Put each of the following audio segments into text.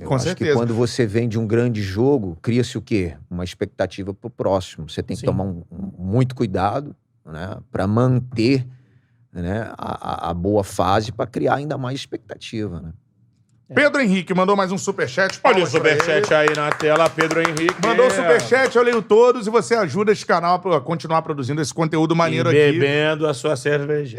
Eu acho que quando você vem de um grande jogo, cria-se o quê? Uma expectativa para o próximo. Você tem que tomar muito cuidado, né, para manter, né, a boa fase, para criar ainda mais expectativa, né? Pedro Henrique mandou mais um superchat. Olha o superchat aí na tela, Pedro Henrique. Mandou o superchat, eu leio todos e você ajuda esse canal a continuar produzindo esse conteúdo maneiro e aqui. Bebendo a sua cerveja.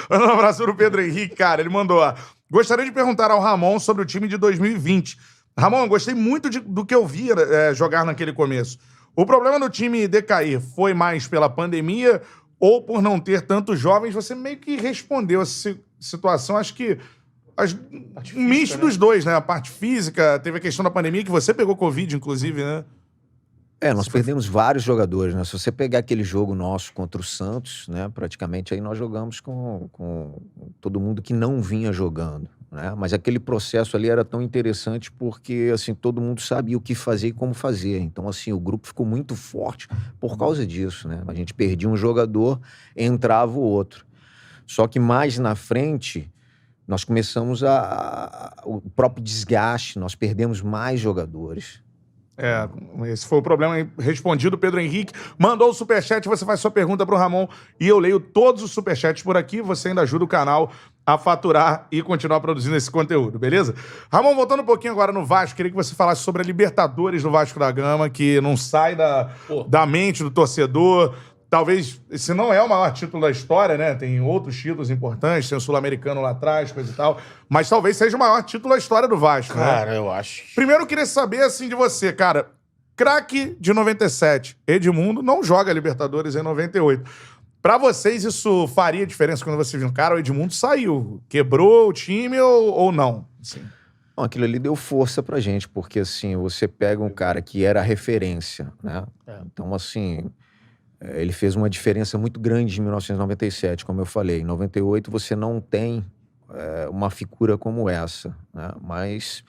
Manda um abraço pro Pedro Henrique, cara. Ele mandou, ó. Gostaria de perguntar ao Ramon sobre o time de 2020. Ramon, gostei muito do que eu vi jogar naquele começo. O problema do time decair foi mais pela pandemia ou por não ter tantos jovens? Você meio que respondeu essa situação, acho que um misto dos dois, né? A parte física, teve a questão da pandemia, que você pegou Covid, inclusive, né? Nós perdemos vários jogadores, né? Se você pegar aquele jogo nosso contra o Santos, né? Praticamente aí nós jogamos com todo mundo que não vinha jogando, né? Mas aquele processo ali era tão interessante porque, assim, todo mundo sabia o que fazer e como fazer. Então, assim, o grupo ficou muito forte por causa disso, né? A gente perdia um jogador, entrava o outro. Só que mais na frente, nós começamos o próprio desgaste, nós perdemos mais jogadores. Esse foi o problema respondido. Pedro Henrique mandou o superchat, você faz sua pergunta pro Ramon e eu leio todos os superchats por aqui, você ainda ajuda o canal a faturar e continuar produzindo esse conteúdo, beleza? Ramon, voltando um pouquinho agora no Vasco, queria que você falasse sobre a Libertadores do Vasco da Gama, que não sai da mente do torcedor. Talvez, esse não é o maior título da história, né? Tem outros títulos importantes, tem o Sul-Americano lá atrás, coisa e tal. Mas talvez seja o maior título da história do Vasco, cara, né? eu acho. Primeiro eu queria saber, assim, de você, cara. Craque de 97, Edmundo, não joga Libertadores em 98. Pra vocês, isso faria diferença quando você viu, cara, o Edmundo saiu, quebrou o time ou não? Assim. Bom, aquilo ali deu força pra gente, porque, assim, você pega um cara que era referência, né? Então, assim, ele fez uma diferença muito grande em 1997, como eu falei. Em 98 você não tem uma figura como essa, né? Mas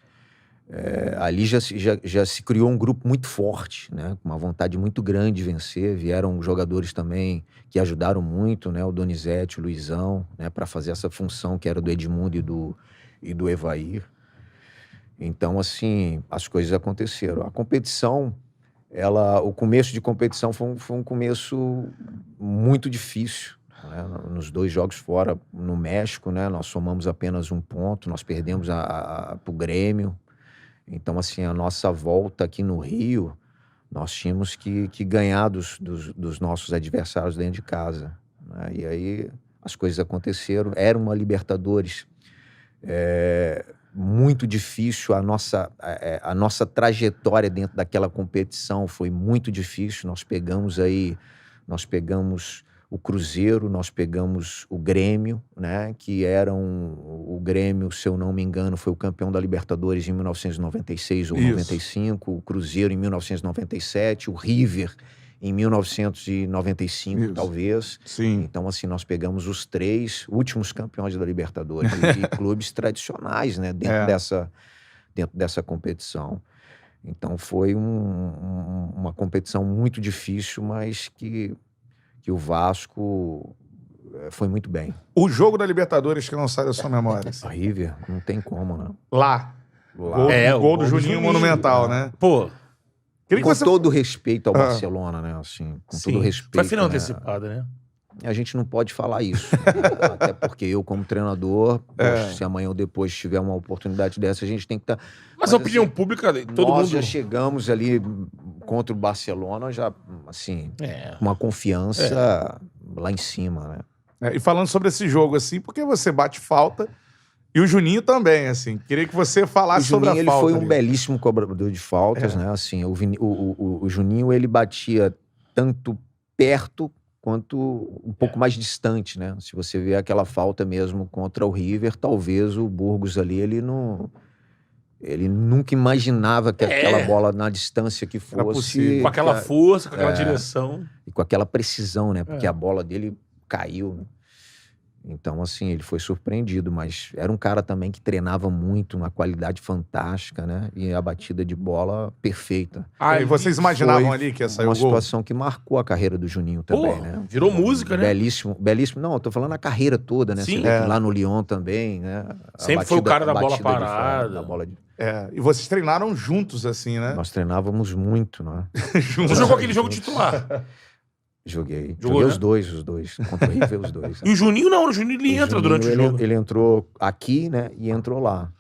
ali já se criou um grupo muito forte, né? Com uma vontade muito grande de vencer. Vieram jogadores também que ajudaram muito, né? O Donizete, o Luizão, né? Para fazer essa função que era do Edmundo e do Evair. Então, assim, as coisas aconteceram. A competição... o começo de competição foi um começo muito difícil, né? Nos 2 jogos fora, no México, né? Nós somamos apenas 1 ponto, nós perdemos pro Grêmio. Então, assim, a nossa volta aqui no Rio, nós tínhamos que ganhar dos nossos adversários dentro de casa, né? E aí as coisas aconteceram. Era uma Libertadores muito difícil, a nossa trajetória dentro daquela competição foi muito difícil. Nós pegamos o Cruzeiro, nós pegamos o Grêmio, né, que o Grêmio, se eu não me engano, foi o campeão da Libertadores em 1996 ou 95, o Cruzeiro em 1997, o River em 1995, talvez. Sim. Então, assim, nós pegamos os 3 últimos campeões da Libertadores e clubes tradicionais, né, dentro dessa competição. Então, foi uma competição muito difícil, mas que o Vasco foi muito bem. O jogo da Libertadores que não sai da sua memória. A River, não tem como, né? Lá. O gol do Juninho monumental, né? Pô... Com todo respeito ao Barcelona, né? Assim, com todo respeito. Foi final antecipada, né? A gente não pode falar isso. Né? Até porque eu, como treinador, se amanhã ou depois tiver uma oportunidade dessa, a gente tem que estar... Mas a opinião pública, todo mundo... Nós já chegamos ali contra o Barcelona, já, assim, com uma confiança lá em cima, né? E falando sobre esse jogo, assim, porque você bate falta... E o Juninho também, assim. Queria que você falasse sobre a falta. O Juninho, ele foi um belíssimo cobrador de faltas, né? Assim, o Juninho, ele batia tanto perto quanto um pouco mais distante, né? Se você vê aquela falta mesmo contra o River, talvez o Burgos ali, ele nunca imaginava que aquela bola na distância que fosse... Com aquela força, com aquela direção. E com aquela precisão, né? Porque a bola dele caiu, né? Então, assim, ele foi surpreendido, mas era um cara também que treinava muito, uma qualidade fantástica, né? E a batida de bola perfeita. E vocês imaginavam Foi ali que ia sair uma o gol? situação que marcou a carreira do Juninho também, Pô, né? virou música, né? Belíssimo, belíssimo. Não, eu tô falando a carreira toda, né? Sim. Você vê que lá no Lyon também, né? A Sempre foi o cara da a bola batida de fora, parada. da bola de... E vocês treinaram juntos, assim, né? Nós treinávamos muito, né? Você jogou aquele jogo titular. Joguei. Jogou, Joguei né? os dois. Contra o River, os dois. E o Juninho não, o Juninho ele entra Juninho, durante o jogo. Ele entrou aqui, né? E entrou lá.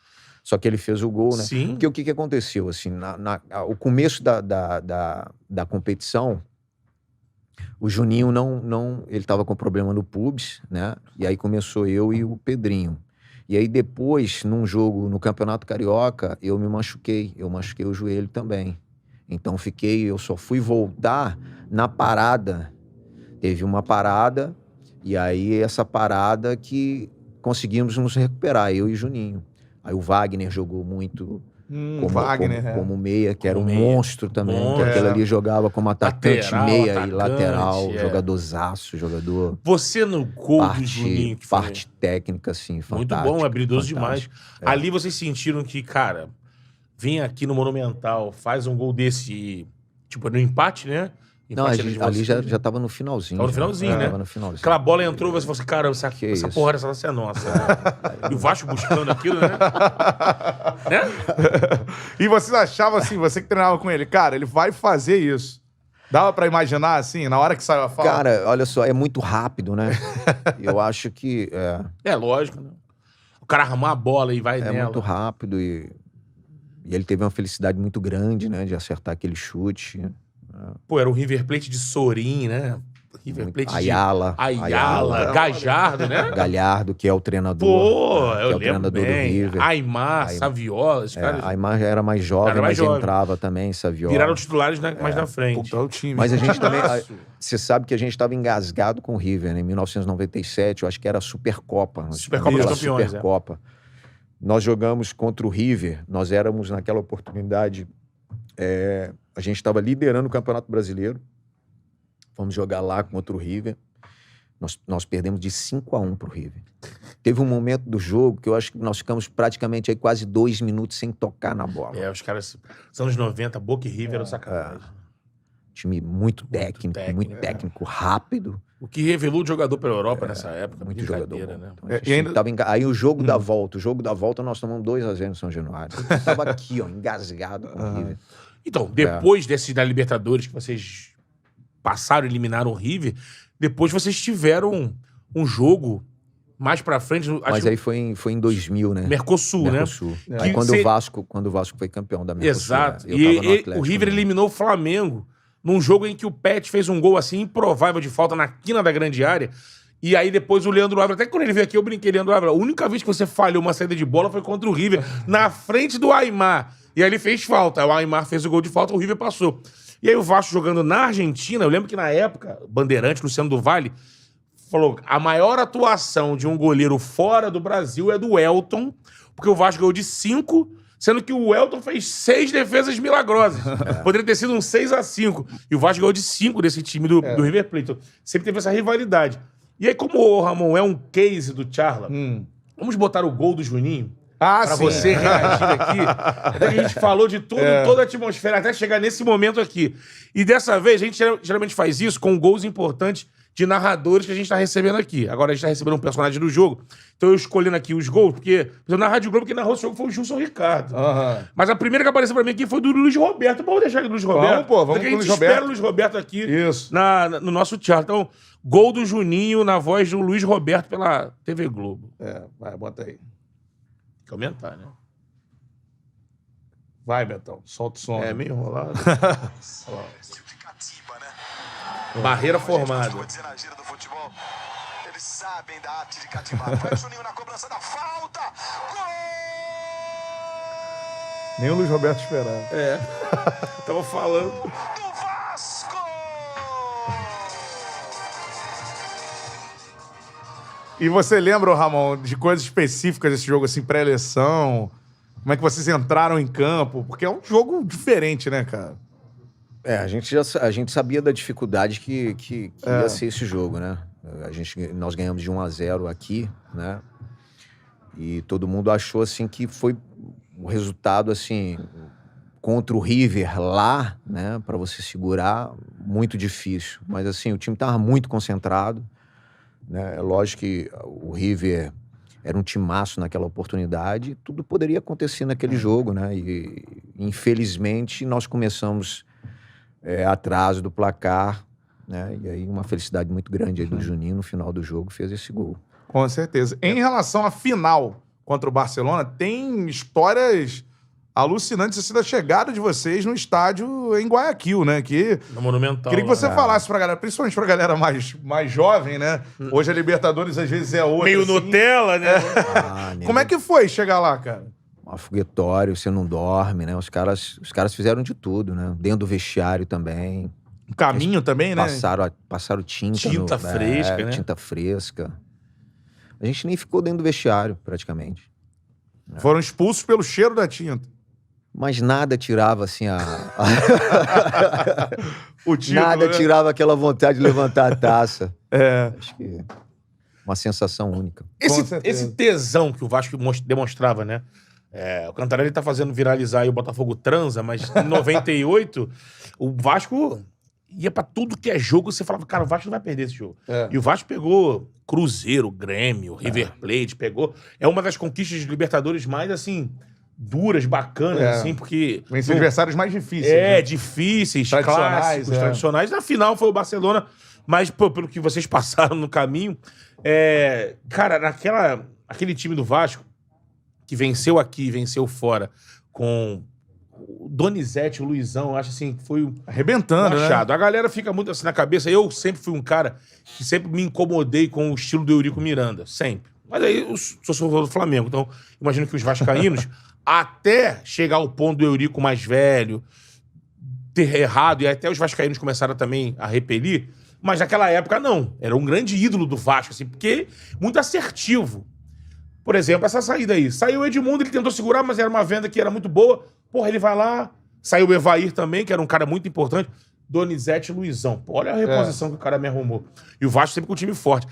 Só que ele fez o gol, né? Sim. Porque o que aconteceu, assim, o começo da competição, o Juninho ele tava com problema no pubis, né? E aí começou eu e o Pedrinho. E aí depois, num jogo no Campeonato Carioca, eu me machuquei. Eu machuquei o joelho também. Então eu só fui voltar na parada. Teve uma parada, e aí essa parada que conseguimos nos recuperar, eu e Juninho. Aí o Wagner jogou muito como meia, que era um monstro também. Que aquele ali jogava como atacante, meia e lateral, jogadorzaço, jogador... Você no gol do Juninho, que parte técnica, assim, muito fantástica. bom, habilidoso demais. É. Ali vocês sentiram que, cara, vem aqui no Monumental, faz um gol desse e, tipo, no empate, né? Não, ali já tava no finalzinho. Tava no finalzinho, né? Tava no finalzinho. Aquela bola entrou, você falou assim, cara, essa porra dessa vai ser nossa. E o Vasco buscando aquilo, né? Né? E vocês achavam assim, você que treinava com ele, cara, ele vai fazer isso. Dava pra imaginar, assim, na hora que saiu a falta? Cara, olha só, é muito rápido, né? Eu acho que... É lógico, né? O cara arrumar a bola e vai nela. É muito rápido e ele teve uma felicidade muito grande, né? De acertar aquele chute. Pô, era o River Plate de Sorin, né? River Plate Ayala, Gajardo, né? Galhardo, que é o treinador. Pô, que eu é o treinador lembro bem. do River. Aimar, Saviola, esses caras Aimar já era mais jovem, mas entrava também, Saviola. viraram titulares mais na frente. Puta, o time. Mas a gente também... Você sabe que a gente estava engasgado com o River, né? Em 1997, eu acho que era a Supercopa. Supercopa dos Campeões, Supercopa. Nós jogamos contra o River, nós éramos naquela oportunidade... a gente estava liderando o Campeonato Brasileiro. Fomos jogar lá contra o River. Nós perdemos de 5-1 pro River. Teve um momento do jogo que eu acho que nós ficamos praticamente aí quase 2 minutos sem tocar na bola. Os caras, nos anos 90, Boca e River eram sacanagem. Time muito técnico, rápido. O que revelou o jogador pela Europa nessa época. Muito jogador bom. Né? Então, aí o jogo da volta, nós tomamos 2-0 no São Januário. Eu tava aqui, ó, engasgado com o River. Então, depois da Libertadores que vocês passaram e eliminaram o River, depois vocês tiveram um jogo mais pra frente. Mas aí foi em 2000, né? Mercosul, né? Aí quando o Vasco foi campeão da Mercosul. Exato. E o River eliminou o Flamengo num jogo em que o Pet fez um gol assim improvável de falta na quina da grande área. E aí depois o Leandro Ávila, até quando ele veio aqui eu brinquei, Leandro Ávila, a única vez que você falhou uma saída de bola foi contra o River, na frente do Aimar. E aí ele fez falta. O Aimar fez o gol de falta, o River passou. E aí o Vasco jogando na Argentina, eu lembro que na época, Bandeirante, Luciano do Vale, falou: a maior atuação de um goleiro fora do Brasil é do Elton, porque o Vasco ganhou de 5, sendo que o Elton fez 6 defesas milagrosas. Poderia ter sido um 6-5. E o Vasco ganhou de 5 desse time do River Plate. Então, sempre teve essa rivalidade. E aí, como o Ramon é um case do Charla, vamos botar o gol do Juninho? Pra você reagir aqui. Até que a gente falou de tudo, toda a atmosfera, até chegar nesse momento aqui. E dessa vez, a gente geralmente faz isso com gols importantes de narradores que a gente tá recebendo aqui. Agora a gente tá recebendo um personagem do jogo. Então eu escolhendo aqui os gols, porque na Rádio Globo quem narrou esse jogo foi o Gilson Ricardo. Mas a primeira que apareceu pra mim aqui foi do Luiz Roberto. Vamos deixar aqui do Luiz Roberto? Vamos com o Luiz Roberto. Espera o Luiz Roberto aqui no nosso teatro. Então, gol do Juninho na voz do Luiz Roberto pela TV Globo. Vai, bota aí. Tem que aumentar, né? Vai, Betão, solta o som. É meio enrolado. Barreira formada. Eles sabem da arte de cativar. Vai o Juninho na cobrança da falta. Gol! Nem o Luiz Roberto esperava. Tava falando. Do Vasco! E você lembra, Ramon, de coisas específicas desse jogo, assim, pré-eleição? Como é que vocês entraram em campo? Porque é um jogo diferente, né, cara? A gente sabia da dificuldade que ia ser esse jogo, né? Nós ganhamos de 1-0 aqui, né? E todo mundo achou, assim, que foi o resultado, assim, contra o River lá, né? Para você segurar, muito difícil. Mas, assim, o time estava muito concentrado, né? É lógico que o River era um timaço naquela oportunidade, tudo poderia acontecer naquele jogo, né? E, infelizmente, nós começamos atrás do placar, né? E aí uma felicidade muito grande aí do Juninho no final do jogo fez esse gol. Com certeza. Em relação à final contra o Barcelona, tem histórias alucinantes assim, da chegada de vocês no estádio em Guayaquil, né? No Monumental. Queria que você falasse pra galera, principalmente pra galera mais jovem, né? Hoje a Libertadores às vezes é outra. Meio assim. Nutella, né? Como é que foi chegar lá, cara? Um foguetório, você não dorme, né? Os caras fizeram de tudo, né? Dentro do vestiário também. O caminho também, né? Passaram tinta. Tinta fresca, né? Tinta fresca. A gente nem ficou dentro do vestiário, praticamente. Foram expulsos pelo cheiro da tinta. Mas nada tirava, assim, O título, nada né? tirava aquela vontade de levantar a taça. É. Acho que uma sensação única. Esse tesão que o Vasco demonstrava, né? O Cantarelli tá fazendo viralizar aí o Botafogo transa, mas em 98, o Vasco ia pra tudo que é jogo, você falava, cara, o Vasco não vai perder esse jogo. E o Vasco pegou Cruzeiro, Grêmio, River Plate, pegou... É uma das conquistas de Libertadores mais, assim, duras, bacanas, assim, porque... Vem adversários mais difíceis. Difíceis, Tradicionais, clássicos, tradicionais. Na final foi o Barcelona, mas, pô, pelo que vocês passaram no caminho, cara, aquele time do Vasco, que venceu aqui, venceu fora, com o Donizete, o Luizão, eu acho assim, foi Arrebentando, achado. né? A galera fica muito assim na cabeça. Eu sempre fui um cara que sempre me incomodei com o estilo do Eurico Miranda, sempre. Mas aí eu sou torcedor do Flamengo, então imagino que os vascaínos, até chegar ao ponto do Eurico mais velho, ter errado, e até os vascaínos começaram também a repelir, mas naquela época não. Era um grande ídolo do Vasco, assim, porque muito assertivo. Por exemplo, essa saída aí. Saiu o Edmundo, ele tentou segurar, mas era uma venda que era muito boa. Porra, ele vai lá. Saiu o Evair também, que era um cara muito importante. Donizete e Luizão. Pô, olha a reposição que o cara me arrumou. E o Vasco sempre com um time forte.